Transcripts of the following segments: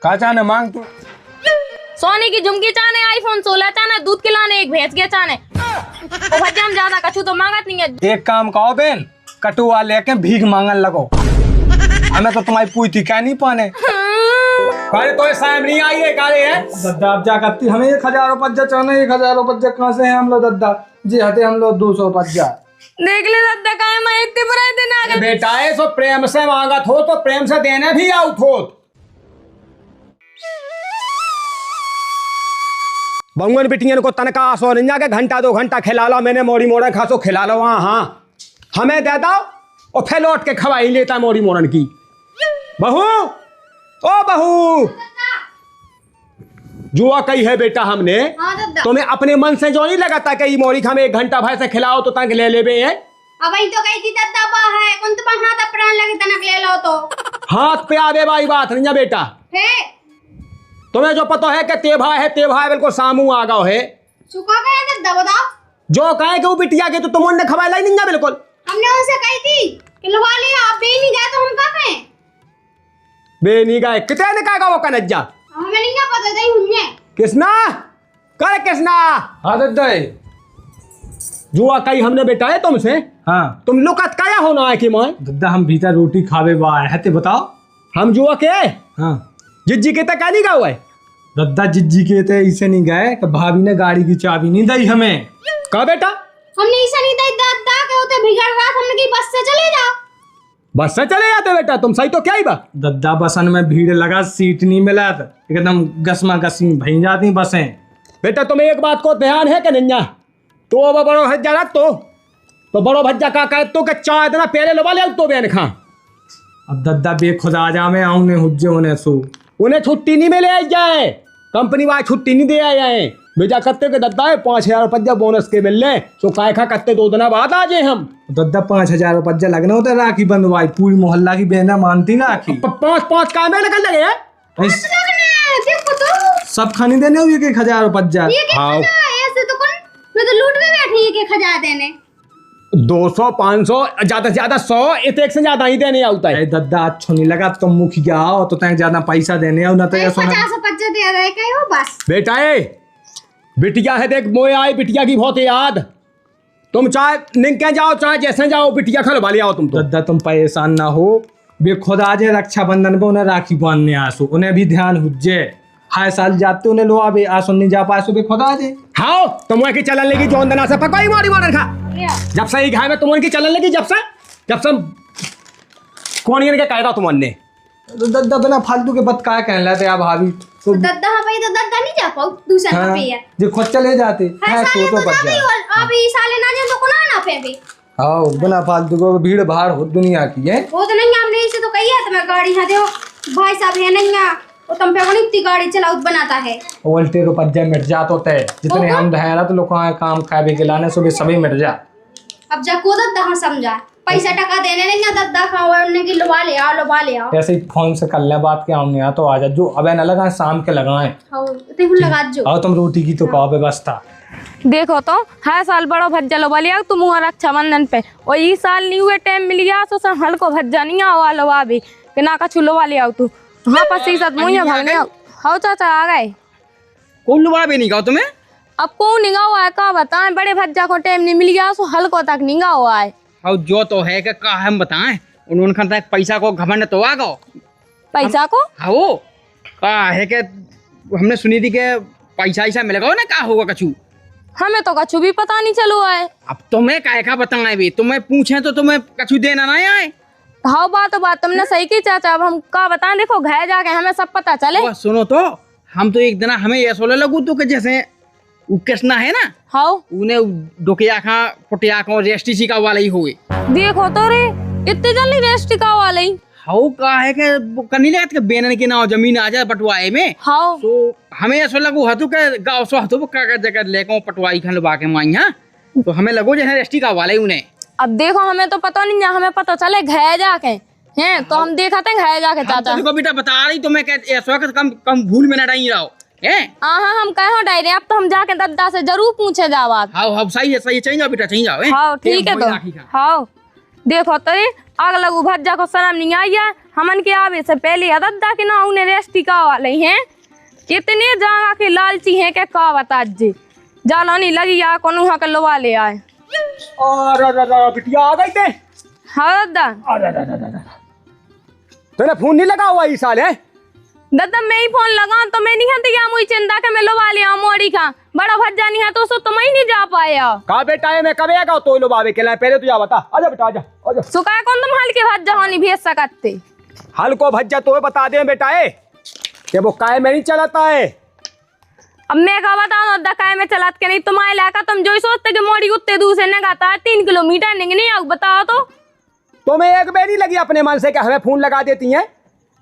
का चाहने मांग तू? सोने की झुमकी चाहने, आईफोन 16 चाहने, दूध खिलाने, एक भैंस के चाहने। ओ भज्जा हम ज्यादा कछु तो मांगत नहीं है। एक काम कहो बेन, कटुआ लेके भीख मांगन लगो। हमें तो तुम्हारी पूछती क्या नहीं पाने। काले तो साहब नहीं आई है काले है दद्दा अब जा करती हमें 1000 रुपया चाहना। 1000 रुपया कहाँ से है हम लोग दद्दा जी हते हम लोग 200 रुपया देख ले दद्दा का मैं इतने बुराई दिन आ गए। बेटा है सो प्रेम से मांगत हो तो प्रेम से देने भी आउट हो। बंगन बिटियन को तनका सो नहीं जाके घंटा 2 घंटा खिला लो। मैंने मोड़ी मोड़न खासो खिला लो। हाँ हमें दे दो और फिर लौट के खवाई लेता मोड़ी मोड़न की। बहू ओ बहू जुआ कही है बेटा हमने। तुम्हें अपने मन से जो नहीं लगाता कि मोरी हमें 1 घंटा भाई से खिलाओ तो तंग ले लेबे है। अब ही तो कही थी दद्दा बा है कौन तो हाथ प्राण लगे तनक ले लो तो हाथ पे आवे भाई बात नहीं बेटा है। तुम्हें जो पता है कि तेभा है बिल्कुल सामू आ गओ है। चुका गए दद्दा बताओ जो कहे कि वो बिटिया के तो तुमने खवाला ही नहीं बिल्कुल। हमने उनसे कही थी कि लवा लिया आप भी नहीं गए तो हम का कहें। बे नहीं गए कितने ने कहा वो कनज्जा हमें नहीं पता था हुन्ने किसना करे किसना। हाँ दद्दा जुआ कही हमने बेटा है तुमसे। हाँ तुम लोग काया होना है कि मैं दद्दा हम भीतर रोटी खावे बा है ते बताओ हम जुआ के। हाँ जिज्जी के तक नहीं गए दद्दा जिज्जी के ते इसे नहीं गए कि भाभी ने गाड़ी की चाबी नहीं दी हमें। कहा बेटा हमने इसे नहीं दी दद्दा के होते बिगड़ रात हमने की बस से चले जाओ। बस से चले जाते बेटा तुम सही तो क्या ही बा दद्दा बसन में भीड़ लगा सीट नहीं मिला एकदम गसमा गसी भई जाती बसें। बेटा तुम्हें एक बात को ध्यान है कि नहीं तो अब बड़ो भज्जा रख तो बड़ो भज्जा का कहे तो कि चाय इतना पहले लबा ले तो बेन खा। अब दद्दा बेखुदा जा में आऊं ने हुज्जे होने सो उन्हें छुट्टी नहीं मिले आई जाए कंपनी वाले छुट्टी नहीं दे आए जाए बेटा कत्ते के दद्दा है 5000 रुपया बोनस के मिल ले तो काय खा कत्ते 2 दिन बाद आ जाए हम। दद्दा 5000 रुपया लगना होता राखी बंधवाई पूरी मोहल्ला की बहना मानती ना राखी 5 काय में निकल लगे हैं सब खाने देने हुए 1000 रुपया। हाँ ऐसे तो कौन मैं तो लूट में बैठी है कि खजा देने 200 500 ज्यादा से ज्यादा 100 एक से ज्यादा ही देने आता है। दद्दा अच्छो नहीं लगा तुम मुखिया आओ तो तक ज्यादा पैसा देने आओ ना तो 50 दे रहे कहीं हो बस। बेटा बिटिया है देख मोए आई बिटिया की बहुत याद तुम चाहे निकल जाओ चाहे जैसे जाओ बिटिया खलवा ले आओ तुम तो। दद्दा तुम परेशान ना हो बेखुदा जे रक्षाबंधन पे उन्हें राखी बांधने आसो उन्हें भी ध्यान हुज्जे हाय साल जाते उन्हें लो आबे आसो नहीं जा पाए सो बेखुदा जे। हाँ तुम की चलन लगी जोन दना से पकाई मारी मारन खा जब से घाय में तुम की चलन लगी जब से कौन ये कह रहा तुमने दद्दा बिना फालतू के बात काय कहने लगे भाभी तो दद्दा भाई तो दद्दा नहीं जा पाओ दूसरा हाँ, पे है जो खुद चले जाते हैं तो बच जाए अब ये साले ना जाए तो कोना ना पे भी। हाँ बिना फालतू को भीड़ भाड़ हो दुनिया की है वो तो नहीं हमने इसे तो कही है तुम्हें गाड़ी है दो भाई साहब है नहीं वो तुम पे कोनी इतनी गाड़ी चलाओ बनाता है उल्टे रुपया मिट जा तो तय जितने हम रहेला तो लोग काम खाए के लाने सुबह सभी मिट जा। अब जा को दद्दा हम समझा पैसा टका देने नहीं ना दद्दा खाओ उन्हें की लवा ले आओ ऐसे ही फोन से कर ले बात के आऊँ तो आ जा जो अब न लगा शाम के लगाए लगा जो आओ तुम रोटी की तो कहो व्यवस्था देखो तो हर साल बड़ो भज्जा लो लिया तुम हुआ रक्षाबंधन पे और ये साल नहीं हुए टाइम मिल गया तो सब हल्को भज्जा नहीं आवा लवा भी कि ना का छुलवा ले आओ तू हाँ पस साथ मुझे भागने हाँ चाचा आ गए कौन लुवा भी नहीं गाओ तुम्हें अब कौन निगाह हुआ है का बताएं बड़े भज्जा को टाइम नहीं मिल गया सो हल्को तक निगाह हुआ है। और जो तो है कि का हम बताएं उन्होंने खा पैसा को घमंड तो आ गो पैसा को हाँ वो का है कि हमने सुनी थी कि पैसा ऐसा मिलेगा ना का होगा कछु हमें तो कछु भी पता नहीं चलो है। अब तुम्हें काहे का बताएं भी तुम्हें पूछे तो तुम्हें कछु देना ना आए। हाँ बात तुमने सही की चाचा अब हम का बताएं देखो घर जाके हमें सब पता चले। सुनो तो हम तो एक दिन हमें ये सोले लगू तो कि जैसे वो कृष्णा है ना हाँ उन्हें डोकिया खा पुटिया खा रेस्टी का वाला ही हुए देखो तो रे इतने जल्दी रेस्टी का वाला ही हाउ का है कि करनी लगा कि बेनन के नाव जमीन आ जाए पटवाए में। हाँ तो हमें ऐसा लगू हतु के गांव सो हतु का जगह लेको पटवाई खन लबा के माई हां तो हमें लगो जैसे रेस्टी का वाला ही उन्हें। अब देखो हमें तो पता नहीं हमें पता चले घर जाके हैं तो हम देखा थे घर जाके चाचा देखो बेटा बता रही तो मैं ऐसा कम भूल में ना रही रहो हाँ हम कहे डायरे अब तो हम जाके दद्दा से जरूर पूछे जाओ आप। हाँ सही है चाहिए जाओ बेटा चाहिए जाओ। हाँ ठीक है तो हाँ देखो तो आग लगू भज्जा को शर्म नहीं आई है। हमन के आवे से पहले अदद्दा के ना उन्हें रेस्टी का वाले हैं। कितने जागा के लालची हैं के का बता जी जाला नहीं लगी या कोनो हा के लवा ले आए। और बिटिया आ गई थे। हाँ दद्दा तूने फोन नहीं लगा हुआ इस साल है? दद्दा मैं ही फोन लगा तो मैं नहीं हती या मुझे चिंता के मैं लवा लिया मोड़ी का बड़ा भज्जा नहीं है तो सो तुम ही नहीं जा पाया। कहा बेटा है मैं कब आएगा तो लो बाबे के लिए पहले तो जा बता। आजा बेटा आजा। सुकाय कौन तुम हल्के भज्जा होनी भेज सकते। हल को भज्जा तो बता दे बेटा है कि वो काय में नहीं चलाता है। अब मैं का बताऊं दद्दा काय में चलात के नहीं तुम्हारे इलाका तुम जो सोचते कि मोड़ी उत्ते दूर से नगाता है 3 किलोमीटर नहीं आओ बताओ तो। तुम्हें एक बेरी लगी अपने मन से कि हमें फोन लगा देती हैं।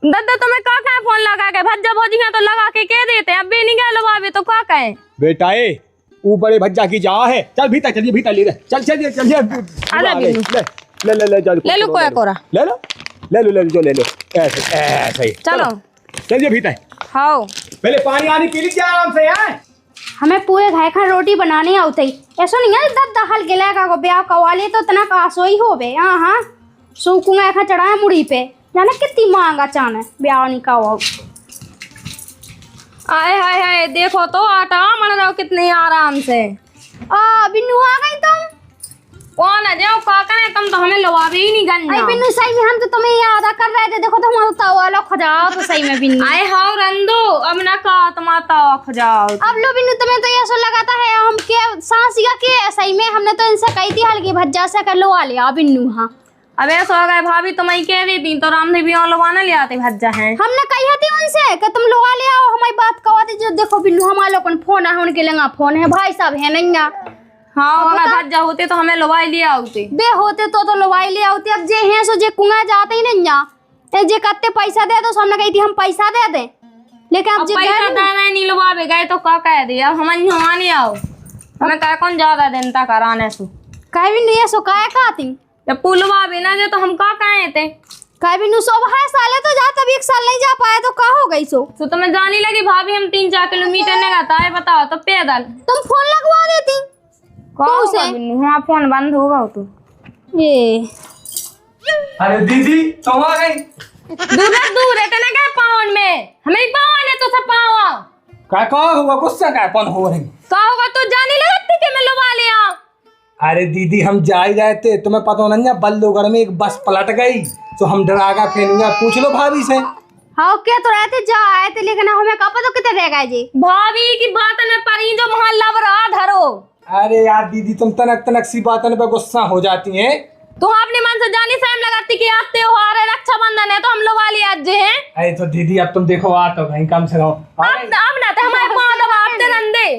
दद्दा तुम्हें का कहे फोन लगा के भज्जा भोजी है तो लगा के कह देते अब भी नहीं गए लवावे तो का कहे। बेटा ए वो बड़े भज्जा की जा है। चल भीतर चलिए भीतर ले चल चलिए चलिए ले लो कोया कोरा ले लो जो ले लो ऐसे ऐसे ही चलो चलिए भीतर। हाँ पहले पानी आनी पी लीजिए आराम से यार। हमें पूरे घर खा रोटी बनाने आते ही ऐसा नहीं है दद्दा हल के लगा को ब्याह कवाले तो तना कासो ही हो बे। हाँ सूखूंगा खा चढ़ाया मुड़ी पे जाने कितनी मांगा चाने ब्याह नहीं का हुआ। आए हाय हाय देखो तो आटा मन रहो कितने आराम से। बिन्नू आ गई तुम। कौन है जो काका ने तुम तो हमें लवावे ही नहीं गन्ना। अरे बिन्नू सही में हम तो तुम्हें याद कर रहे थे। देखो तो हमारा तवा लो खजाओ तो सही में बिन्नू। आए हाउ रंदो अब ना का तुम्हारा खजाओ। अब लो बिन्नू तुम्हें तो ऐसा लगाता है हम के सांसिया के सही में हमने तो इनसे कही थी हल्की भज्जा से कर लो आ लिया बिन्नू। हाँ अब ऐसा हो गया भाभी तुम ही कह देती तो रामदेव भी लवाना ले आते भज्जा है। हमने कही थी उनसे कि तुम लोग आ ले आओ हमारी बात कवा दी। जो देखो बिन्नू हमारे लोग फोन है उनके लंगा फोन है भाई साहब है नहीं। हाँ अगर भज्जा होते तो हमें लवाई ले आते बे होते तो लवाई ले आते। अब जे हैं सो जे कुंगा जाते ही नहीं जे कत्ते पैसा दे तो हमने कही थी हम पैसा दे दे लेकिन अब जे पैसा देना नहीं लवावे गए तो का कह दिया अब हम नहीं आओ हमें कह कौन ज्यादा दिन तक कराने सो कह भी नहीं सो काय कहती जब पुलवा बिना जे तो हम का कहे थे कह भी नु सब है साले तो जा तब 1 साल नहीं जा पाए तो का हो गई सो। तो तुम्हें जानी लगी भाभी हम 3-4 किलोमीटर ने जाता है बताओ तो पैदल तुम फोन लगवा देती कौन से हाँ फोन बंद होगा तो ये। अरे दीदी तुम आ गई। दूर है तेने क्या पावन में हमें पावन है तो सब पावा का हुआ गुस्सा का कौन हो रही का होगा तो जानी लगती कि मैं लवा लिया। अरे दीदी हम जा ही रहे थे तुम्हें पता नहीं है बल्लूगढ़ में एक बस पलट गई तो हम डरागा फेंगा पूछ लो भाभी से। हाँ क्या तो रहते जा आए थे लेकिन हमें कहा पता कितने रह गए जी। भाभी की बात में परी जो मोहल्ला रहा धरो। अरे यार दीदी तुम तनक तनक सी बातों पे गुस्सा हो जाती हैं। तुम अपने मन से जानी सहम लगाती कि आज त्योहार है रक्षाबंधन है तो हम लोग वाली आज हैं। अरे तो दीदी अब तुम देखो आ तो कहीं कम से कम अब ना तो हमारे माँ दबाते नंदे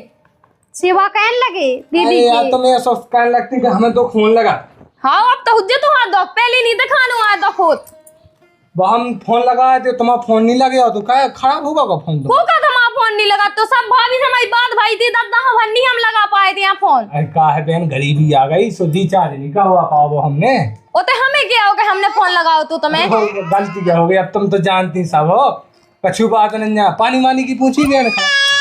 सेवा कहने लगे दीदी अरे यार तुम्हें ऐसा कहने लगती कि हमें तो खून लगा। हाँ अब तो हुज्जे तो हाथ दो पहले नहीं दिखानू आ दो खुद वो हम फोन लगाए थे तुम्हारा फोन नहीं लगे तो क्या खराब होगा का फोन तो का हमारा फोन नहीं लगा तो सब भाभी से हमारी बात भाई थी दद्दा नहीं हम लगा पाए थे यहाँ फोन। अरे का है बहन गरीबी आ गई सो दी चार नहीं का हुआ पाओ हमने ओते हमें क्या हो गया हमने फोन लगाओ तो तुम्हें गलती क्या हो गई अब तुम तो जानती सब हो कछु बात नहीं पानी वानी की पूछी गया ना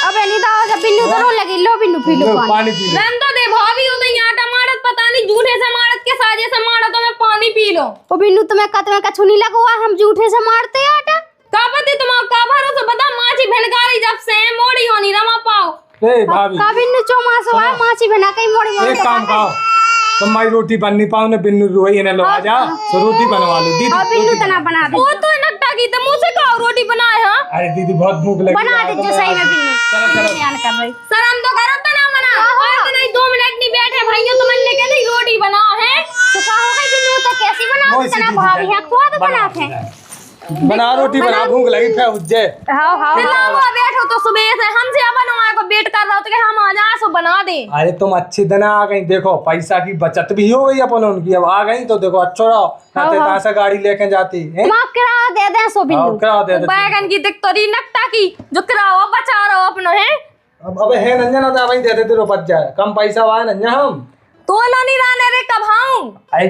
अबे नहीं दाओ जब बिन्नू तो लगी लो बिन्नू पी लो पानी पी लो तो दे भाभी हो तो यहाँ टमाटर पता नहीं झूठे से मारत के साजे से मारा तो मैं पानी पी लो। ओ बिन्नू तुम्हें कतवे कछु नहीं लगवा हम झूठे से मारते आटा का पति तुम का भरोसा बता माची भनकारी जब से मोड़ी होनी रमा पाओ ए भाभी का बिन्नू चोमासो आ माची बना कई मोड़ी मोड़ी एक काम करो तुम मारी रोटी बननी पाओ ने बिन्नू रोई ने लो आ जा तो रोटी बनवा लो दीदी। और बिन्नू तना बना दे वो तो नकटा की तो मुंह से खाओ रोटी बनाए हां। अरे दीदी बहुत भूख लगी बना दे जो सही में बिन्नू चलो ध्यान कर भाई शर्म तो करो तो ना मना और तो नहीं 2 मिनट नहीं बैठे भाइयों तुमने क्या नहीं रोटी बनाओ है तो का हो गई बिन्नू तो कैसी बनाओ तना भाभी है खुआ तो बना थे बना रोटी बना भूख लगी फिर उज्जे हां हां वो बैठो तो सुबह से हमसे अब बनवाए को वेट कर रहा हो तो कि हम आ जा सो बना दे। अरे तुम अच्छी दिन आ गई देखो पैसा की बचत भी हो गई अपन उनकी अब आ गई तो देखो अच्छा रहो कहाँ से गाड़ी लेके जाती है माफ किराया दे दे सो बिन्नू किराया दे दे बैगन की दिक तोरी नकटा की जो किराया बचा रहो अपनो है अब है नंजा ना वही दे देते रुपये जाए कम पैसा हुआ है नंजा हम तो लो नहीं रहने रे कब हाऊं। अरे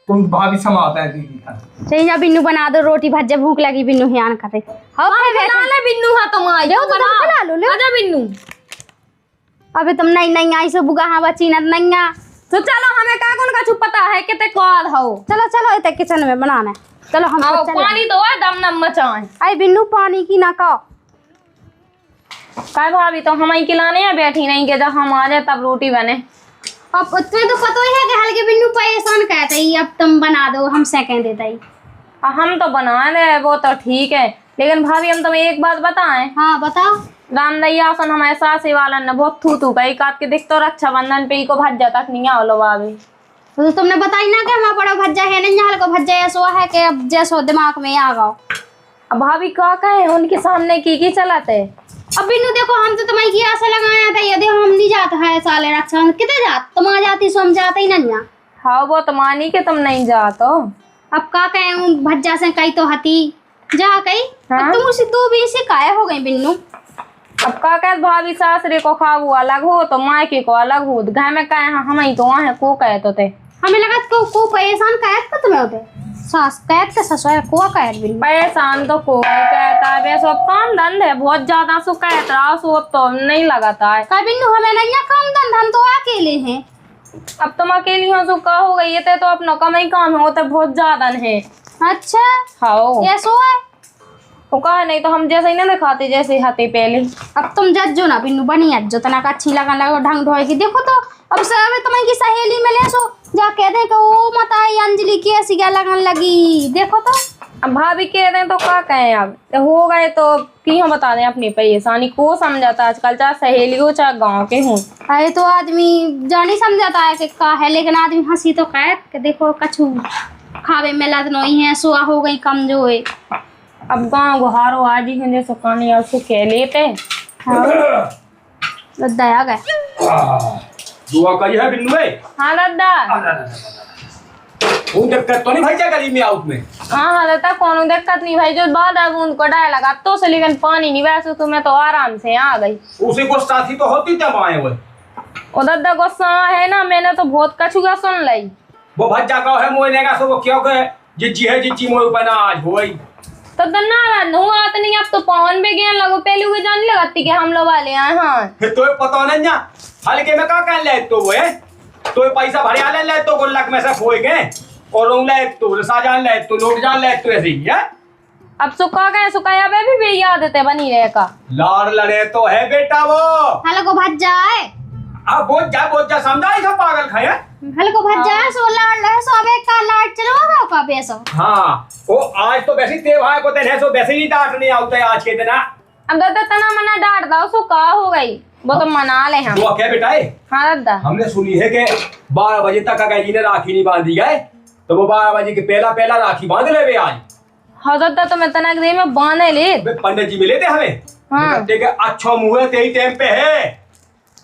तुम भाभी समाता है दीदी का सही जा बिन्नू बना दो रोटी भज्जे भूख लगी बिन्नू हियान करे हां बना ले बिन्नू हां तुम आई जाओ तो बना लो ले आजा बिन्नू अबे तुम नहीं आई सो बुगा हां बची ना नहीं तो चलो हमें का कौन का छुप पता है कितने क्वाद हो। चलो चलो इतने किचन में बनाना है। चलो हम आओ सब चले। पानी तो है दम नम मचाए। आई बिन्नू पानी की ना का काय भाभी तो हम ही खिलाने या बैठी नहीं के जब हम आ जाए तब रोटी बने। अब तुम्हें तो पता ही है कि हल्के बिन्नू परेशान कहते ही अब तुम बना दो हम सेकंड देता ही। हम तो बना रहे वो तो ठीक है, लेकिन भाभी हम तुम्हें एक बात बताएं। हाँ बताओ। रामदैया सन हमारे सास वाला ने बहुत थू कही काट के दिख तो रक्षाबंधन पे ही को भज्जा तक नहीं आओ भाभी। तो तुमने बताई ना कि हमारा बड़ा भज्जा है नहीं हल्को भज्जा ऐसा है कि अब जैसो दिमाग में आ गओ। अब भाभी का कहे उनके सामने की चलाते। अब बिन्नू देखो हम तो तुम्हारी की आशा लगाया था, यदि हम नहीं जाते है साले रक्षा कितने जात तुम आ जाती सो हम जाते ही नहीं। हाँ वो तो मानी के तुम नहीं जातो। अब का कहे उन भज्जा से कही तो हती जा कही। हाँ? तुम उसी दो भी से काय हो गई बिन्नू। अब का कहे भाभी सासरे को खाऊ अलग हो तो मायके को अलग हो, घर में कहे हम ही तो वहाँ को कहे तो थे। हमें लगा को परेशान कहत का तुम्हें होते सास कहत का ससुर को कहत बिन्नू। परेशान तो कोई कहता है वैसे अब काम धंधे बहुत ज्यादा सो कहता रहा सो तो नहीं लगाता है। का बिन्नू हमें नहीं काम धंधा हम तो अकेले हैं। अब तुम अकेली हो सो का हो गई ये तो अपना कम ही काम होता बहुत ज्यादा है। अच्छा हाँ ये सो है वो कहा नहीं तो हम जैसे ही ना दिखाते जैसे हाथे पहले। अब तुम जज्जो ना बिन्नू बनी अज्जो तना का अच्छी लगन लगो ढंग ढोएगी। देखो तो अब सब तुम्हारी सहेली में ले सो जा कह दे कि ओ माता अंजलि की ऐसी क्या लगन लगी। देखो तो अब भाभी कह रहे तो क्या कहें, अब तो हो गए तो क्यों बता दें अपनी परेशानी को समझाता आजकल चाहे सहेली हो चाहे गाँव के हों। अरे तो आदमी जानी समझाता है कि का है, लेकिन आदमी हंसी तो कहत कि देखो कछु खावे में लत नहीं है सुआ हो गई कमजोर है। अब गाँव गुहारो आज ही जैसे कहानी उसको कह लेते। दया गए दुआ करी है बिन्नू भाई। हाँ दादा वो दिक्कत तो नहीं भाई क्या गली में आउट में। हाँ दादा कोनो दिक्कत नहीं भाई, जो बाद उनको डाय लगा तो से, लेकिन पानी नहीं वैसे तो मैं तो आराम से आ गई। उसी को साथी तो होती तब आए हुए। वो दादा गुस्सा है ना, मैंने तो बहुत कछु का सुन ली। वो भज्जा का है मोने का सो वो क्यों के जिज्जी है जिज्जी मोर बना आज होई तो नाराज हुआ तो नहीं, अब तो पवन पे गया लगो पहले हुए जान लगाती कि हम लोग वाले हैं। हाँ तो पता नहीं ना हल्के में का कर ले तो वो है तो पैसा भरे आ ले तो गुल्लक में से खोए गए और उंग ले तो रसा जान ले तो लोग जान ले तो ऐसे ही है। अब सुखा गए सुखाया भी आदत है बनी रहे का। लाड़ लड़े तो है बेटा वो हल्को भज जाए। अब बोझ जा समझाई सब पागल खाए। हल्को भज जाए सो लाड़ ले सो अब एक का लाड़ चलवाओ का बेसो। हाँ वो आज तो वैसे त्योहार को दिन है सो वैसे ही डांट नहीं आते आज के दिन। अब दादा तना मना डांट दो सो का हो गई वो तो मना ले हम। वो क्या बेटा है। हाँ दादा हमने सुनी है कि 12 बजे तक अगर जी ने राखी नहीं बांधी गए तो वो 12 बजे के पहला राखी बांध ले वे आज। हाँ दादा तो मैं तना दे में बांधे ले पंडित जी मिले थे हमें। हाँ अच्छा मुहूर्त यही टाइम पे है।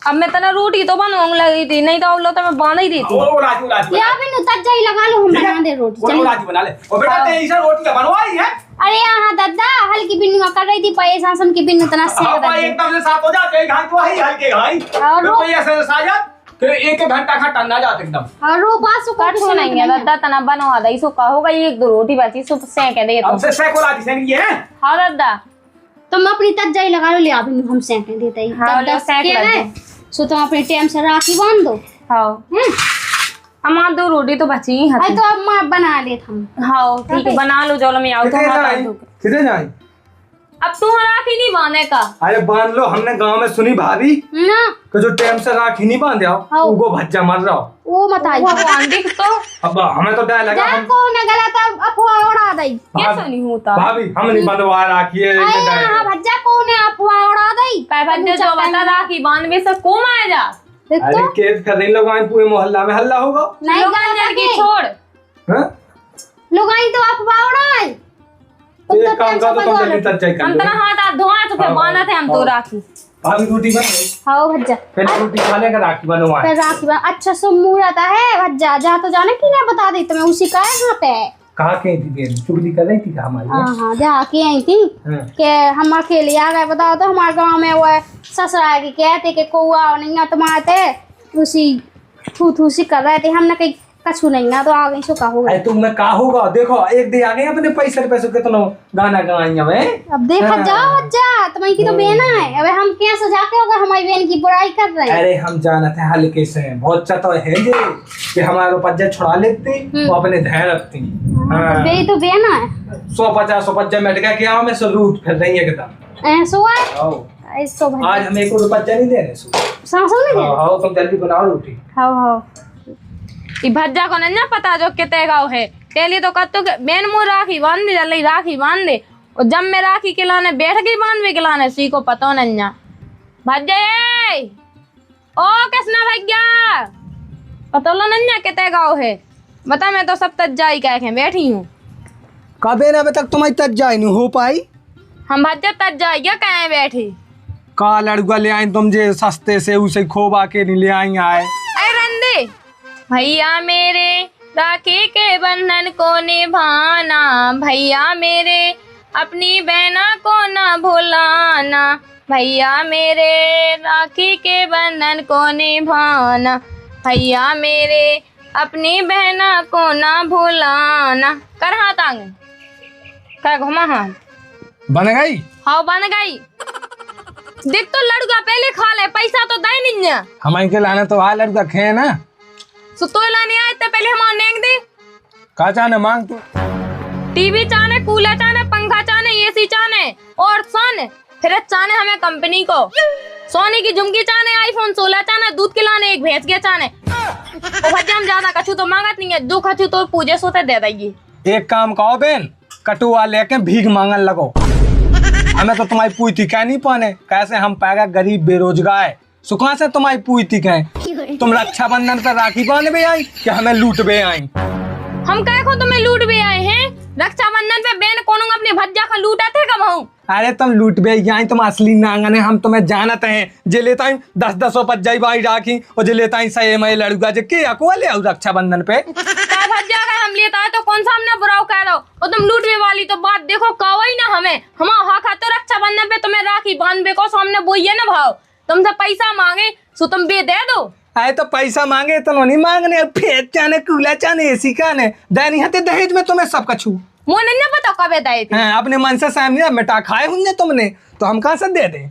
अब मैं तना रोटी तो बनवाने लगी थी, नहीं तो तो मैं बांध ही देती। ओ राजू या भी नुता जाई लगा लो हम बना दे रोटी। चलो राजू बना ले। और बेटा ते ऐसा रोटी का बनवाई है। अरे यहाँ दादा हल्की बिन्नू कर रही थी पैसा सम की बिन्नू तना से हाँ एकदम से साफ हो जाते घाट तो है हल्के घाई और तो कोई ऐसे साजा फिर एक घंटा खा ना जाते एकदम। और रो बात सु कट हो नहीं है दादा तना बनवा दई सो का होगा एक दो रोटी बची सो सेक दे अब तो। से सेको लाती सेंगी है। हाँ दादा तुम अपनी तक जाई लगा लो ले आ बिन्नू हम सेक देते ही। हाँ ले सेक ले सो तुम अपने टाइम से राखी बांध दो। हाँ हमार दो रोटी तो बची ही अरे हती। तो अब मैं बना लेता हूँ। हाँ ठीक है बना लो चलो मैं आऊँ तो कितने जाए। अब तू राखी नहीं बांधे का। अरे बांध लो हमने गांव में सुनी भाभी ना कि जो टाइम से राखी नहीं बांधे हाँ। वो भज्जा मर रहा वो मत आई भगवान देख तो अब हमें तो डर लगा हम को न गलत अफवाह उड़ा दई। कैसे नहीं होता भाभी हम नहीं बंधवा राखी है अरे हां भज्जा को ने अफवाह उड़ा दई। काय भज्जा जो बता राखी बांध में से को मार जा। देख अरे तो केस कर रही लोग आए पूरे मोहल्ला में हल्ला होगा। नहीं लोग अंजल की छोड़ हाँ? लोग आई तो अफवाह उड़ाए। एक काम का तो तुम जल्दी तक चेक कर हम लो। तना हाथ धोए तो फिर हाँ, बांधा थे हम तो राखी। भाभी रोटी बन गई। हां भज्जा पहले रोटी खाने का राखी बनवाए। फिर राखी बन अच्छा सो मुहूर्त है भज्जा जा तो जाने की ना बता दी तुम्हें उसी का यहाँ पे। कहाँ के थी देर चुगली कर रही थी क्या हमारी। हां जा के आई थी हाँ। कि हम अकेले आ गए। बताओ तो हमारे गांव में वो ससुराल की कहते कि कौआ नहीं तुम्हारे उसी थू सी कर रहे थे। हमने कही कछु नहीं ना तो आ गई सो का हो अरे गई। तुम मैं का होगा देखो एक दे आ गए अपने पैसे कितना गाना गाई हमें। अब देखा जाओ जा तुम्हारी की तो बहन है, अब हम क्या सजा के होगा हमारी बहन की बुराई कर रहे हैं। अरे हम जानते हैं हल्के से बहुत चाहता है जे कि हमारे पज्जा छुड़ा लेती वो अपने ध्यान रखती। तो बे तो बहन है 150 मिनट का क्या मैं सलूट फिर रही है एकदम। ऐसो है आओ ऐसो भाई आज हमें को पज्जा नहीं दे रहे। सांसों नहीं दे आओ तुम जल्दी बनाओ रोटी। हाओ हाओ ई भज्जा को नहीं पता जो कितने गाँव है तेली तो कत्तो बेन मुँह राखी बांध दे जल्दी राखी बांध दे और जब मैं राखी खिलाने बैठ गई बांध भी खिलाने सी को पता नहीं भज्जा ओ कृष्णा भैया पता लो नहीं कितने गाँव है बता मैं तो सब तज्जा ही कह के बैठी हूँ। कबे ना अभी तक तुम्हारी तज्जा ही नहीं हो पाई। हम भज्जा तज्जा क्या कहे बैठी का लड़का ले आई तुम जे सस्ते से उसे खोबा के नहीं ले आई आए। अरे रंदे भैया मेरे राखी के बंधन को निभाना भैया मेरे अपनी बहना को न भुलाना भैया मेरे राखी के बंधन को निभाना भैया मेरे अपनी बहना को न भुलाना कर हाथ आगे कर घुमा हाथ बन गई। हाँ बन गई देख तो लड़का पहले खा ले पैसा तो दे नहीं हमारे के लाना तो आ लड़का खे ना सो तो लाने आए थे पहले हम नेंग दे का चाहना मांग तू। टीवी चाहने कूलर चाहने पंखा चाहने एसी चाहने और सोने फिर चाहने हमें कंपनी को सोने की झुमकी चाहने आईफोन 16 चाहने दूध खिलाने एक भैंस के चाहने ओ भज्जा हम ज्यादा कछु तो मांगत नहीं है जो कछु तो पूजे सोते दे देगी। एक काम कहो बेन कटुआ लेके भीख मांगन लगो। हमें तो तुम्हारी पूछती क्या नहीं पाने कैसे हम पाएगा गरीब बेरोजगार सुखा से तुम्हारी पूछती कहें तुम रक्षाबंधन पर राखी बांध भी आई कि हमें लूट भी आई। हम कहे को तुम्हें लूट भी आए हैं रक्षाबंधन पे बेन कोनो अपने भज्जा का लूटा थे कब हूँ। अरे तुम लूट भी आई तुम असली नांगन है हम तुम्हें जानते हैं जे लेता हूँ 10-10 पज्जाई बाई राखी और जे लेता हूँ सही मैं लड़ूगा जे के अकुआ ले आऊ रक्षाबंधन पे क्या भज्जा का हम लेता है तो कौन सा हमने बुराव कह रहा हो और तुम लूटने वाली तो बात देखो कवाई ना हमें हम हाँ खाते रक्षाबंधन पे तुम्हें राखी बांध बे को सामने बोइए ना भाव तुमसे पैसा मांगे सो तुम बे दे दो। आए तो पैसा मांगे तो नहीं मांगने फेंक चाने कूला चाने एसी काने दैनी हते दहेज में तुम्हें सब कछु मुझे नहीं पता कब दाए थे अपने मन से सामने मिटा खाए होंगे तुमने तो हम कहाँ से दे दें।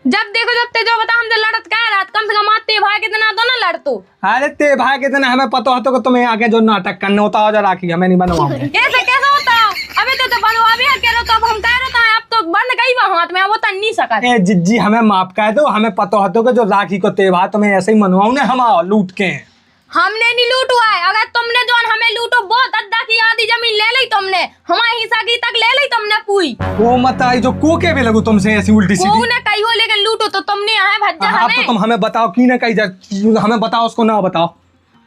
जब देखो जब ते जो बता हमसे लड़त कह रहा कम से कम आते भाई कितना तो ना लड़तो। अरे ते भाई कितना हमें पता होता कि तुम्हें आगे जो नाटक करने होता हो जा राखी हमें नहीं बनवाओगे। कैसे कैसे होता अबे तो बनवा भी कह रहे तो अब हम कह रहे थे अब तो बंद गई वहाँ हाथ में वो तो नहीं सका। ए जिज्जी हमें माफ कर दो हमें पता होता कि जो राखी को त्योहार तुम्हें ऐसे ही मनवाऊ ने हम आओ लूट के हमने नहीं लूट हुआ है अगर तुमने जो हमें लूटो बहुत अद्दा की आधी जमीन ले ली तुमने हमारे हिस्सा की तक ले ली तुमने पूरी वो मत आई जो को के भी लगू तुमसे ऐसी उल्टी सीधी ने कही हो लेकिन लूटो तो तुमने यहाँ भज्जा अब तो तुम हमें बताओ की ना कही हमें बताओ उसको ना बताओ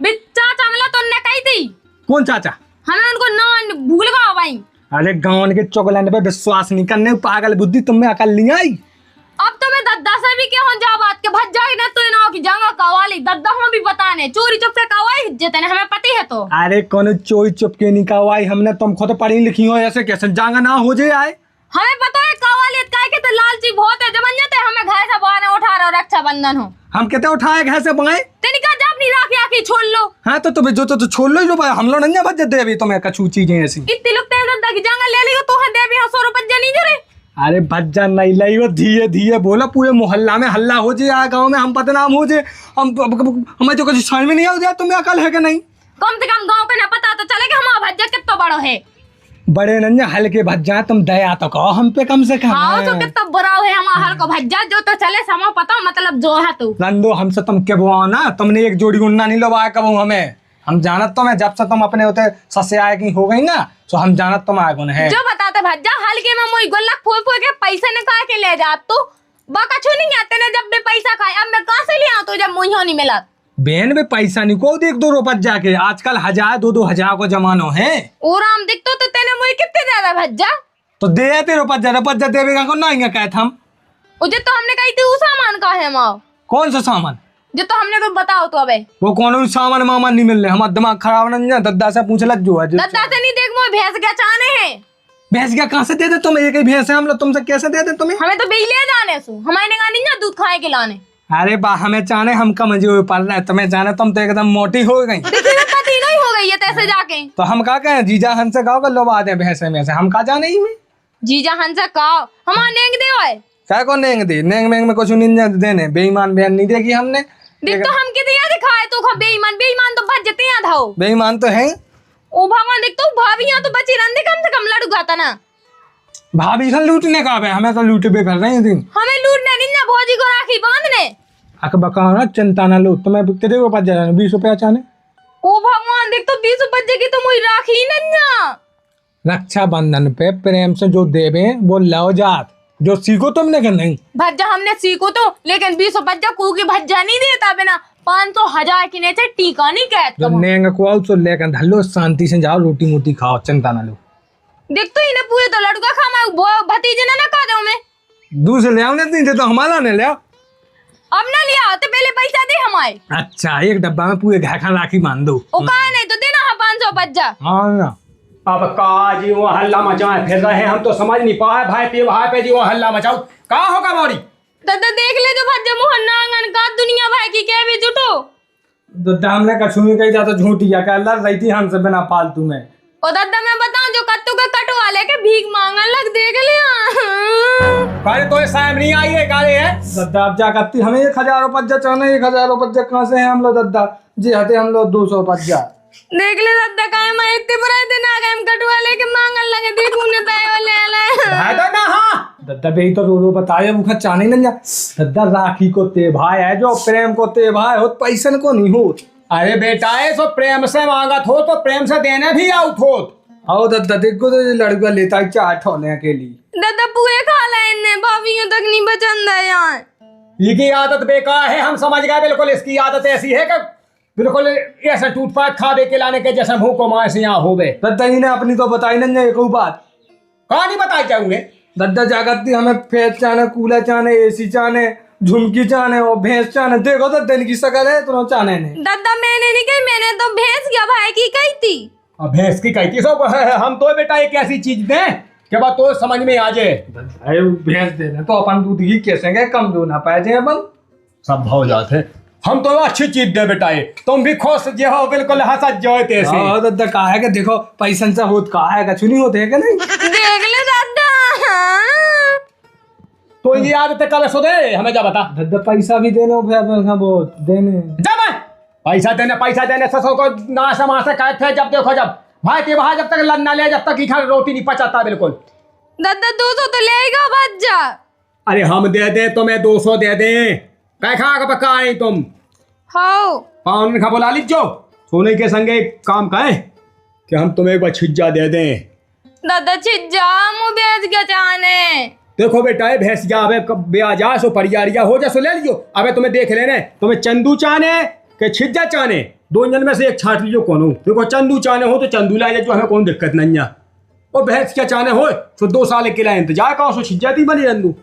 चाचा मिला तुमने कही थी कौन चाचा हमें उनको ना भूल गए भाई। अरे गाँव के चौगलाने पे विश्वास नहीं करने पागल बुद्धि तुम्हें अकल नहीं आई। अब तो मैं दद्दा से भी क्या हो जा बात के भज जाए ना तो ना की जंगा कवाली दद्दा हम भी बताने चोरी चुप से कवाई हिज्जत है हमें पता है तो। अरे कौन चोरी चुप के नहीं कवाई हमने तुम खुद पढ़ी लिखी हो ऐसे कैसे जांगा ना हो जाए आए हमें पता है कवाली काय के तो लालची बहुत है जमन जाते हमें घर से बाहर उठा रहा रक्षाबंधन हो हम कहते उठाए घर से बाएं तेरी का जब नहीं राखी आखी छोड़ लो। हाँ तो तुम्हें जो तो छोड़ लो जो हम लोग नहीं भज दे अभी तुम्हें कछु चीजें ऐसी इतनी लोग तेरे दद्दा की जंगा ले लियो तो है दे भी 100 रुपए जनी जरे। अरे भज्जा नहीं लाई वो धीरे धीरे बोला पूरे मोहल्ला में हल्ला हो जाए गाँव में हम बदनाम हो जाए हमें जो कुछ समझ में नहीं आ जाए तुम्हें अकल है कि नहीं। कम से कम गाँव का ना पता तो चले कि हमारा भज्जा कितना बड़ा है। बड़े नंजा हल्के भज्जा तुम दया तो कहो हम पे कम से कम। हाँ तो कितना बुरा है हमारा हल्का भज्जा जो तो चले समा पता मतलब जो है तू नंदो हमसे तुम के बुआओ ना तुमने एक जोड़ी उन्ना नहीं लवाया कबू हमें हम जानत तो मैं जब से तुम अपने होते ससे आए की हो गई ना तो हम जानत तुम आगुन है जो बताते भज्जा हल्के में मोई गोल्ला फोड़ फोड़ के पैसे निकाल के ले जा तू बाका छू नहीं आते ने जब भी पैसा खाए अब मैं कहाँ से ले आऊँ तो जब मुझे नहीं मिला बहन में पैसा नहीं को देख 2 रुपये जाके आजकल 1000-2 हजार को जमानो है और हम दिखतो तो तेने मुझे कितने ज्यादा भज्जा तो दे रुपया देवेगा को नहीं कहे हम उजे तो हमने कही थी वो सामान का है माँ कौन सा सामान जो तो हमने तो बताओ तो अबे वो कौन सामान मामा नहीं मिल रहे हमारा दिमाग खराब नहीं दद्दा से पूछ लग जो है दद्दा से नहीं देख मोई भैंस क्या चाहने हैं भैंस क्या कहाँ से दे दे तुम्हें एक ही भैंस है हम लोग तुमसे कैसे दे दे तुम्हें हमें तो बिजली जाने सु हमारे कहा नहीं ना दूध खाए के लाने अरे बा हमें चाहने हम कमजोर पड़ रहे हैं तुम्हें जाने तुम तो एकदम मोटी हो गई पति ना ही हो गई है तैसे जाके। तो हम का कहें जीजा हमसे गाँव का लोग आते हैं भैंसे में से, हम का जाने ही में जीजा हंसा कहो हमारा नेंग दे ओए। क्या को नेंग दे, नेंग मेंग में कुछ नहीं देने, बेईमान बहन नहीं देगी हमने। देख तो हम कितने दिखाए तो बेईमान बेईमान तो भज जते हैं धाओ। बेईमान तो है ओ भगवान देख तो भाभी यहाँ तो बची रंदे कम से कम लड़ू गाता ना। भाभी से लूटने का है, हमें तो लूटे पे कर रहे हैं दिन। हमें लूटने नहीं ना भौजी को राखी बांधने। अक बका ना चिंता ना लो, तुम्हें कितने को पच जाना 20 रुपया चाने। ओ भगवान देख तो 20 बजे की तो मुझे राखी ही नहीं ना। रक्षाबंधन पे प्रेम से जो देवे वो लो जात, जो सीखो तुमने कर नहीं भज्जा हमने सीखो तो, लेकिन 20 बज्जा कूकी भज्जा नहीं देता बिना 500 1000 की नीचे टीका नहीं कहता। जब नेंग को आओ तो लेकर धलो शांति से जाओ, रोटी मोटी खाओ, चिंता ना लो। देख तो इन्हें पूरे तो लड़का खा मैं भतीजे ना कह दो मैं दूसरे ले आओ, नहीं दे तो हमारा नहीं ले आओ। अब ना लिया तो पहले पैसा दे हमारे। अच्छा एक डब्बा में पूरे घर खा राखी मान दो। ओ कहा नहीं तो देना है 500 बज्जा। हाँ ना अब का जी वो हल्ला मचाए फिर रहे हैं, हम तो समझ नहीं पाए भाई पे जी वो हल्ला मचाओ का होगा मोरी। दादा देख ले जो भज्जा मोहन आंगन का दुनिया भाई की क्या भी जुटो। तो हमने कछु नहीं कही जाता झूठी या क्या लड़ रही थी हमसे बिना फालतू में। ओ दादा मैं बताऊं जो कत्तू का कटवा लेके भीख मांगन लग देख लिया। अरे तो साहब नहीं आई है काले है दद्दा अब जा करती हमें 1000 रुपया चाहने, 1000 रुपया कहाँ से है हम लोग दद्दा जी हते हम लोग 200 रुपया देख ले दादा का मैं इतने बुरे दिन आ गए हम कटवा लेके मांगन लगे देखूं ने तायो ले ले है तो ना। हाँ दद्दा बेही तो रो बताया मुखा चाहने नहीं जा दद्दा राखी को ते भाई है जो प्रेम को ते भाई हो पैसन को नहीं हो। अरे बेटा ऐसो प्रेम से मांगत हो तो प्रेम से देने भी आउट हो। आओ दद्दा देखो तो ये लड़का लेता है 4 ठोले के लिए। दादा पूरे खा ले इनने भाभियों तक नहीं बचंद है यार। इसकी आदत बेकार है, हम समझ गए बिल्कुल। इसकी आदत ऐसी है कि बिल्कुल ऐसे टूटपाट खा दे के लाने के जैसे मुंह को मार से यहाँ हो गए। दद्दा ही ने अपनी तो बताई नहीं एक बात कहा नहीं बताई चाहूंगे। दद्दा जागती हमें फेस चाने, कूलर चाने, एसी चाने, झुमकी चाने और भैंस चाने। देखो दद्दा इनकी शकल है तो चाने नहीं। दादा मैंने नहीं कही, मैंने तो भैंस क्या भाई की कही थी। अब भैंस की कहती सब हम तो बेटा एक ऐसी चीज दें कि बात तो समझ में आ जाए। भैंस देने तो अपन दूध ही कैसे गए कम दो ना पाए जाए अपन सब भाव जाते हैं। हम तो अच्छी चीज दे बेटा ये तुम भी खुश जो हो बिल्कुल हंसत जो है तैसे। हाँ दद्दा कहा है कि देखो पैसन से होत कहा है कछु नहीं होते है कि नहीं। देख ले दादा तो ये आदत कल सो दे हमें जा बता। दद्दा पैसा भी देने वो देने जब पैसा देने ससो को ना समासे कहते थे। जब देखो जब भाई ते वहां जब तक लन ना ले जब तक इधर रोटी नहीं पचाता बिल्कुल। दादा 200 तो लेगा बच्चा। अरे हम दे दे तुम्हें 200 दे दे कह खा का पक्का आई तुम। हाँ पाउन खा बोला लीजो सोने के संगे काम का है कि हम तुम्हें एक बार छिज्जा दे दें। दादा छिज्जा मुँह बेच के चाहने। देखो बेटा है भैंसिया अबे ब्याज आ सो परियारिया हो जा सो ले लियो। अबे तुम्हें देख लेने तुम्हें चंदू चाने के छिज्जा चाने, दो जन में से एक छाट लियो कौन हो। देखो चंदू चाने हो तो चंदू ला जो हमें कोई दिक्कत नहीं है। और भैंस क्या चाने हो तो 2 साल के लिए इंतजार करो सो छिज्जा थी बनी रंदू।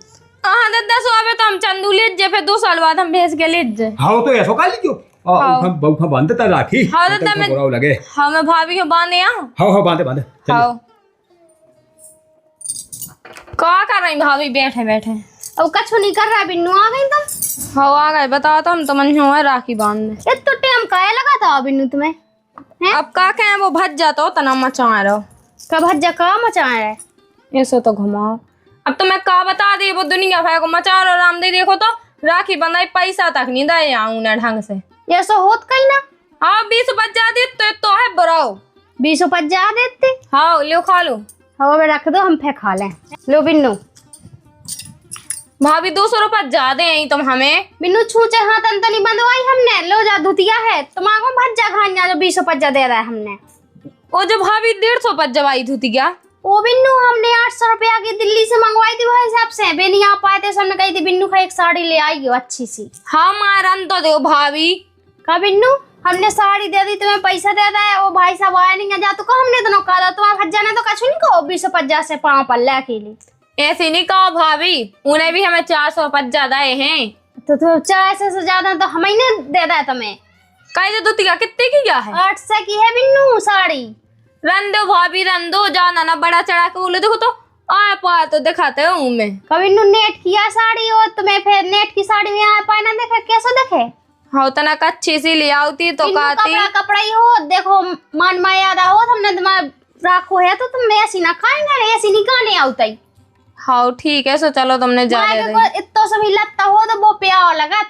हाँ दादा सो अबे तो हम चंदू ले जे फिर 2 साल बाद हम भैंस के ले जे। हाँ तो ऐसा कर लीजियो। हम बहु बांधते ता राखी। हाँ दादा मैं बुरा लगे। हाँ मैं भाभी को बांधे यहाँ। हाँ बांधे बांधे। हाँ क्या कर रही भाभी बैठे बैठे। अब कछु नहीं कर रहा बिन्नू आ गई तुम। हाँ आ गए बताओ तो हम तो मन हुआ राखी बांधने। ये तो टाइम काहे लगा था बिन्नू तुम्हें हैं? अब का कहें वो भज जाता हो तना मचा रहो। कब भज्जा का मचा है ऐसे तो घुमाओ। अब तो मैं का बता दी वो दुनिया भाई को मचा रहा राम दे देखो तो राखी बंधाई पैसा तक नहीं दे उन्हें ढंग से। ये सो होत कहीं ना। हाँ 20 बजा दे तो है बुराओ 20 पज्जा देते। हाँ लो खा लो। हवा में रख दो हम फिर खा लें। लो बिन्नू भाभी 200 रुपये ज्यादा है तुम हमें। बिन्नू छूचे हाथ अंतनी बंधवाई हमने। लो जा धुतिया है तुम्हारे भज्जा खानिया जो 20 पज्जा दे रहा है हमने। वो जो भाभी 150 पज्जा आई धुती क्या। ओ बिन्नू हमने 800 रुपया की दिल्ली से मंगवाई थी भाई हिसाब से। बे नहीं आ पाए थे सबने कही थी बिन्नू का एक साड़ी ले आई हो अच्छी सी। हाँ मारन तो दो भाभी का बिन्नू हमने साड़ी दे दी तुम्हें पैसा दे रहा है। वो भाई साहब आया नहीं जा तो हमने दोनों कहा तुम्हारे भज्जा ने तो कछु नहीं कहो 20 पज्जा से पाँव पल्ला के लिए। ऐसे नहीं कहो भाभी उन्हें भी हमें 400 पज्जा दाए हैं। तो 400 से ज्यादा तो हमें ने दे रहा है तुम्हें। कहीं तो दुतिया कितने की क्या है। 800 की है बिन्नू साड़ी। रन दो भाभी रन दो जाना ना बड़ा चढ़ा के बोले देखो तो आ पा तो दिखाते हूँ मैं। कभी नेट किया साड़ी और तुम्हें फिर नेट की साड़ी में आ पाए ना देखे कैसे देखे। हाँ तना अच्छी सी ले आती तो इनको कहती कपड़ा कपड़ा ही हो, देखो मन में याद हो तुमने तुम्हारा राखो है तो तुम ऐसी ना खाएंगे, ऐसी नहीं खाने आउता ही। हाँ ठीक है, सो चलो तुमने जा माँ दे के दी। को इतना सभी लगता हो तो वो प्याओ लगा।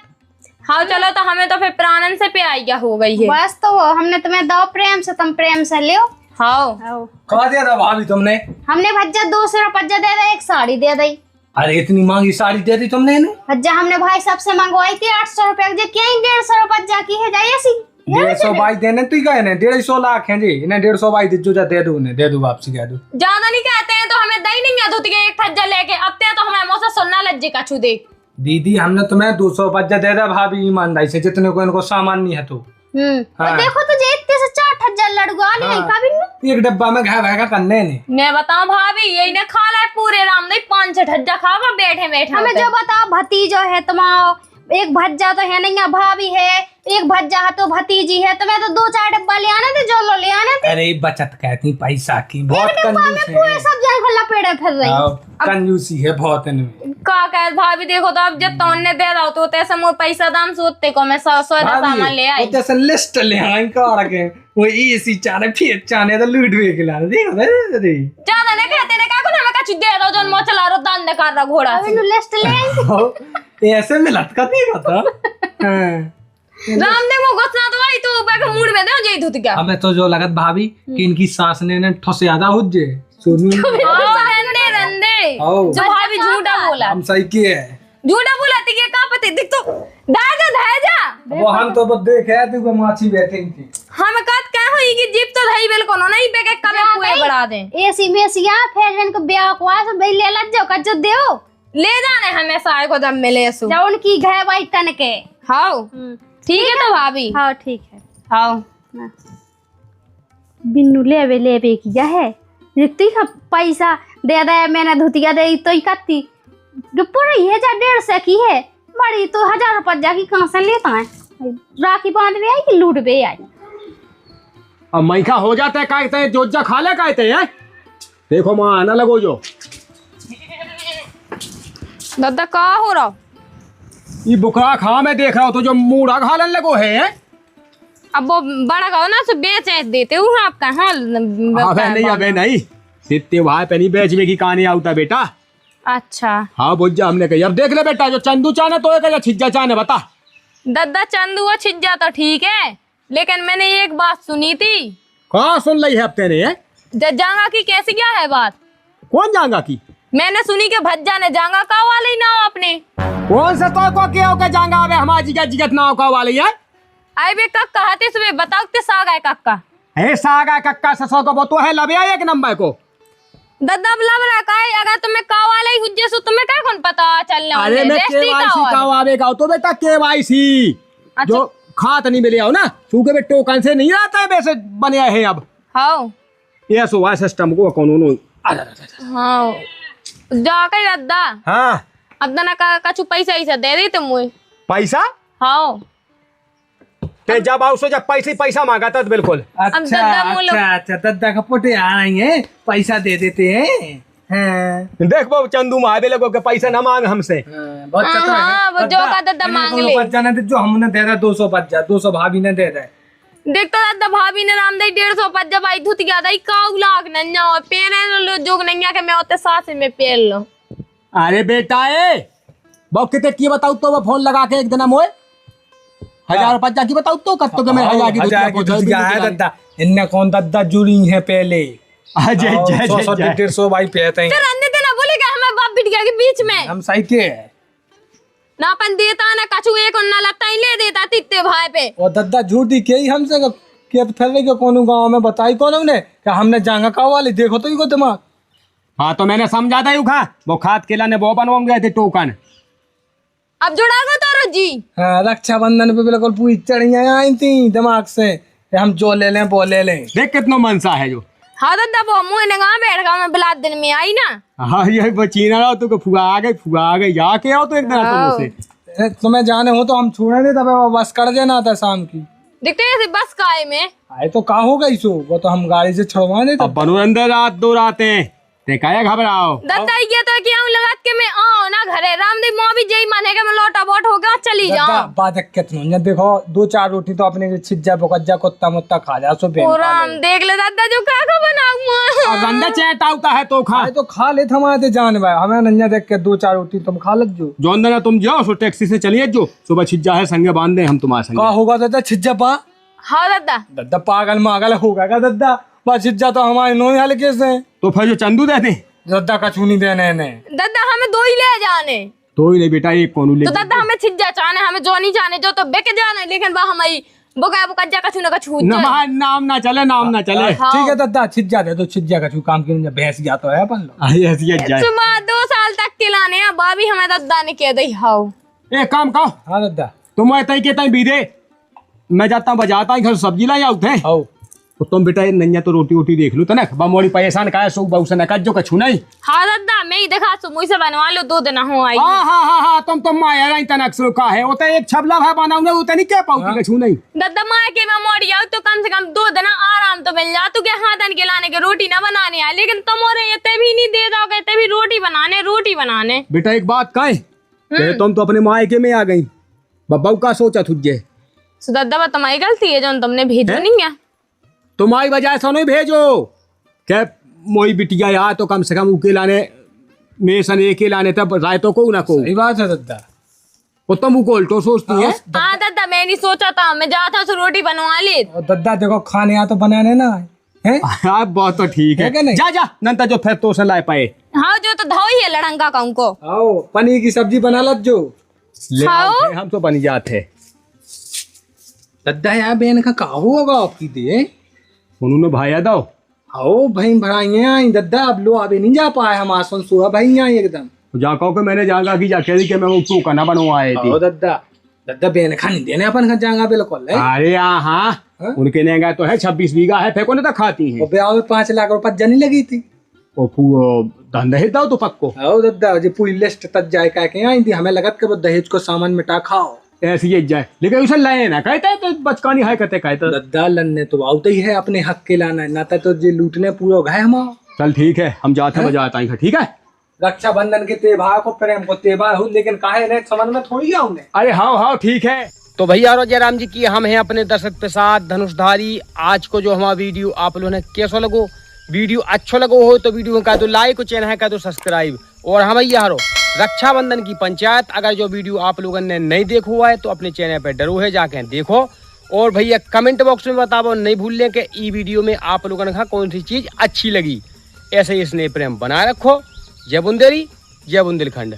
हाँ चलो, तो हमें तो फिर प्राणन से प्याइया हो गई है। बस तो वो हमने तुम्हें दो प्रेम से, तुम प्रेम से ले। हाँ कहा दिया था भाभी तुमने? हमने भज्जा 200 रुपया दे दे, एक साड़ी दे दी। अरे इतनी महंगी साड़ी दे दी तुमने इन्हें? भज्जा हमने भाई सबसे मंगवाई थी 800 रुपया की, क्या 150 रुपया की है जाए ऐसी। 150 बाई देने तू कहे ने 150 लाख है जी, इन्हें 150 बाई दीजो जा दे दो, उन्हें दे दो वापसी कह दो। ज्यादा नहीं कहते हैं तो हमें दही नहीं है धुत के एक थज्जा लेके, अब ते तो हमें मुझसे सुनना लज्जे का छू दे। दीदी हमने तुम्हें 200 बज्जा दे दिया भाभी ईमानदारी से, जितने को इनको सामान नहीं है तो। हाँ। और देखो तुझे इतने से 4 ठज्जा लड़ुआ नहीं का भी एक डब्बा में घा भगा करने ने। मैं बताऊं भाभी, यही ने खा लाए पूरे राम नहीं 5-6 ठज्जा खावा बैठे बैठे। हमें जो बताओ भतीजो है तुम्हारा, एक भज्जा तो है नहीं, भाभी है, एक भज्जा है तो भतीजी है, तुम्हें तो 2-4 डब्बा ले आने थे, जो लो ले आने थे। अरे बचत कहती पैसा की, बहुत एक डब्बा में कंजूस पूरे है। सब जन लपेटे फिर रही। कंजूसी है बहुत इनमें। का कह भाभी देखो तो अब जब तोड़ने दे रहा तो तैसे मोर पैसा दाम सोते को मैं 100 सामान ले आई। वो जैसे लिस्ट ले आई काढ़ के, वो एसी चाने फिर चाने तो लूट वे के लाने देखो रे। ज्यादा नहीं कहते ने का को हमें कछु दे दो जन मो चला रो दान ने कर रहा घोड़ा अब इन्हें लिस्ट ले आई। ऐसे मिलत का नहीं पता। हां राम दे वो गुस्सा तो आई तो ऊपर के मूड में दे जई धुत क्या। हमें तो जो लगत भाभी कि इनकी सांस ने ठोस ज्यादा हो जे सुनू। रंदे रंदे आओ। जो भाभी झूठा बोला, हम सही किए है। झूठा बोला थी ये का पति दिख तो धाजा वो हम तो बस देखे थे को माछी बैठी थी। हम कहत क्या होई कि जीप तो धई बिल्कुल नहीं पे के कमे कुए बढ़ा दे। एसी में सिया फिर इनको ब्याह को आ सब ले लज जो कज देओ ले जाने हमें सारे को जब मिले सु। जा उनकी घे वाई टन के। हां ठीक है तो भाभी। हाँ ठीक है। हां बिन्नू लेवे किया है, देखती है पैसा दे दे, मैंने धुतिया दे तो ही कत्ती जो पूरी 1,500 की है, बड़ी तो 1000 रुपया की कहाँ से लेता है। राखी बांध ले आई कि लूट बे आई। अब मैखा हो जाता है कहते हैं जोजा खा ले कहते हैं। देखो माँ आना लगो जो दादा का हो रहा ये बुकरा खा में देख रहा हूँ तो जो मूढ़ा खालन लगो है। अब वो बड़ा कहो ना सो बेच देते हूँ आपका। हाँ अबे नहीं सित्ते भाई पे नहीं बेचने की कहानी आउता बेटा। अच्छा हाँ बुझा हमने कही। अब देख ले बेटा जो चंदू चाने तो है या छिज्जा चाने बता। दादा चंदू वो छिज्जा तो ठीक है, लेकिन मैंने एक बात सुनी थी। कहाँ सुन ली है अब तेने? जांगा की कैसी क्या है बात? कौन जांगा की? मैंने सुनी के भज्जा ने जांगा का वाले ना हो अपने। कौन सा तो को क्या होगा जांगा? अबे हमारी जिगत ना का वाली है। आई बे कक्का हाथे सुबह बताओ ते सागा है कक्का। है सागा कक्का ससो को वो तो है लबिया एक नंबर को। दादा लब रखा है, अगर तुम्हें का वाले ही हुज्जे सो तुम्हें क्या कौन पता चलने वाले। अरे मैं केवाईसी का आवेगा तो बेटा केवाईसी जो खात नहीं मिले हो ना सूखे में टोकन से नहीं आता है वैसे बने हैं अब। हाँ ये सो वाई सिस्टम को कौन हाँ जाके दादा। हाँ अब दाना का कछु पैसा ऐसा दे दी तुम मुझे पैसा। हाँ ते जब आओ सो जब पैसा मांगा था बिल्कुल। अच्छा अच्छा दद्दा का पोटे आ रही है, पैसा दे देते हैं। हाँ। देख वो चंदू महाबे लोगों के पैसा ना मांग हमसे। बहुत चतुर है। हाँ, वो जो का दद्दा मांग ले। बच्चा ने जो हमने दे रहा 200 बच्चा 200 भाभी ने दे रहा। देख तो दादा भाभी ने राम दे 150 पज्जा भाई धुत गया था काऊ लाख नन्या और पेरे लो जोग नन्या के मैं होते साथ में पेर लो। अरे बेटा ए बहु कितने की बताऊ तो वो फोन लगा के एक दिन मोए 1000 रुपया की बताऊ तो कब तो के मैं 1000 की दूध है दद्दा। इनने कौन दद्दा जुड़ी है पहले। अजय जय 100 भाई पेते हैं। तेरा अन्य देना बोलेगा हमें बाप बिटिया के बीच में। हम सही के है ना अपन देता ना कछु एक और ना लगता ही ले देता तित्ते भाई पे। और दद्दा झूठी के ही हमसे के फैले के कोनो गांव में बताई कौन हमने कि हमने जांगा का वाली देखो तो इनको दिमाग। हाँ तो मैंने समझा था यू खा वो खाद केला ने वो बनवा गए थे टोकन। अब जुड़ा गो तारो जी। हाँ रक्षाबंधन पे बिल्कुल पूरी चढ़िया आई थी दिमाग से कि हम जो ले लें वो ले लें। देख कितना मनसा है जो। हाँ दादा वो मुँह ने कहा बैठ गया मैं बिलात दिन में आई ना। हाँ यही बचीना रहो तो फुगा आ गई जाके आओ तो एक दिन तुमसे तुम्हें जाने हो तो हम छोड़े नहीं तब बस कर देना था शाम की। दिखते ऐसे बस काए में आए तो का हो गई सो वो तो हम गाड़ी से छुड़वा देते। अब बनो अंदर रात 2 रातें ते काया घबराओ। दद्दा ये तो क्या लगा के मैं आओ ना घरे रामदेव मोह भी जई माने के मैं लौटा बोट हो गया चली जाऊं। बात कितना देखो 2-4 रोटी तो अपने छिज्जा बकज्जा कुत्ता मुत्ता खा जा सो ओ राम देख ले दादा जो का बनाऊं और रंदा चैट आता है तो खा। तो खा ले हमारे जान भाई हमें नन्या देख के 2-4 रोटी तुम खा लग जो जो अंदर तुम जाओ सो टैक्सी से चलिए जो सुबह छिज्जा है संगे बांध दे हम तुम्हारे संगे। का होगा दादा छिज्जा पा हाँ दादा दादा पागल मागल होगा का दादा बा छिज्जा तो हमारे नोई हल्के से तो फिर जो चंदू दे दे दादा का चूनी देने ने दादा हमें 2 ही ले जाने तो ही नहीं बेटा एक कोनू ले तो दादा हमें छिज्जा चाहने हमें जो नहीं जाने जो तो बेके जाने लेकिन बा हमारी बुका बुका कछु ना कछु नाम ना चले नाम ना चले। हाँ। ठीक है दादा छिज्जा दे दो छिज्जा का छू काम की भैंस गया तो है अपन लोग आई ऐसी जाए सुबह 2 साल तक खिलाने हैं बाबी हमें दादा ने कह दी हाउ एक काम कहो हाँ दादा तुम तय के तय बीदे मैं जाता हूँ बजाता घर सब्जी लाई आउट है आओ तो तुम बेटा ये नैया तो रोटी वोटी देख लो तो ना बमोड़ी परेशान का सो बहु से नकज जो कछु नहीं। हाँ दादा मैं ही देखा सु मुझसे बनवा लो 2 दिन हो आई हाँ तुम माया रही तनक सो का है वो तो एक छबला है बनाऊंगा वो तो नहीं क्या पाऊंगी कछु नहीं। दादा माँ के मैं मोड़ी आऊ तो कम से कम 2 दिन आराम तो मिल जा तू के हाथन के लाने के रोटी ना बनाने आए लेकिन तुम और ये भी नहीं दे दोगे तभी रोटी बनाने बेटा एक बात कहे तुम तो अपने मायके में आ गई बब्बा का सोचा तुझे सो दादा तुम्हारी गलती है जो तुमने भेजो नहीं है तुम्हारी वजह से नहीं भेजो क्या मोई बिटिया यार तो कम से कम उके लाने मेरे सन एक लाने तब राय तो को ना को सही बात है दादा वो तुम उको उल्टो सोचती है। हाँ दादा मैं नहीं सोचा था मैं जाता तो रोटी बनवा ली और दादा देखो खाने आ तो बनाने ना है हाँ बहुत तो ठीक है कि नहीं? जा नंतर जो फिर तो से लाए पाए हाँ जो तो धोई है लड़ंगा का उनको आओ पनीर की सब्जी बना लग जो ले खाओ। आते, हम तो बन जाते दादा यहाँ बहन का का होगा आपकी दे उन्होंने भाया दो आओ भाई भराइए आई दादा अब लो अभी नहीं जा पाए हम आसन सुहा भाई आई एकदम जा कहो कि मैंने जागा की जाके दी कि मैं वो तू कना बनवाए थी। आओ दादा दादा बहन खानी देने अपन का जाएगा बिल्कुल अरे हाँ हाँ? उनके नेगा तो है 26 बीघा है फेंको ने तो खाती है और ब्याह में 5 लाख रुपए जनी लगी थी वो दहेज दो तो पक्को आओ दादा जी पूरी लिस्ट तक जाए कह के आई थी हमें लगत के वो दहेज को सामान मिटा खाओ ऐसी ये जाए लेकिन उसे लाए ना कहते तो बचकानी है कहते कहते दादा लन्ने तो आउते ही है अपने हक के लाना ना तो जी लूटने पूरा गए हम चल ठीक है हम जाते बजाते हैं ठीक है। रक्षाबंधन के त्योहार को प्रेम को त्योहार हो लेकिन काहे ने समझ में थोड़ी आऊंगे। अरे हाँ ठीक है। तो भैया और जयराम जी की हम हैं अपने दर्शक के साथ धनुषधारी। आज को जो हमारा वीडियो आप लोगों ने कैसा लगो, वीडियो अच्छा लगो हो तो वीडियो का तो लाइक और चैनल है का तो सब्सक्राइब। और हाँ भैया हारो रक्षाबंधन की पंचायत अगर जो वीडियो आप लोगों ने नहीं देखा हुआ है तो अपने चैनल पे डरो है जाके देखो। और भैया कमेंट बॉक्स में बताओ नहीं भूलने के ई वीडियो में आप लोगों ने कहा कौन सी चीज अच्छी लगी। ऐसे ही स्नेह प्रेम बनाए रखो। जय बुंदेली जय बुंदेलखंड।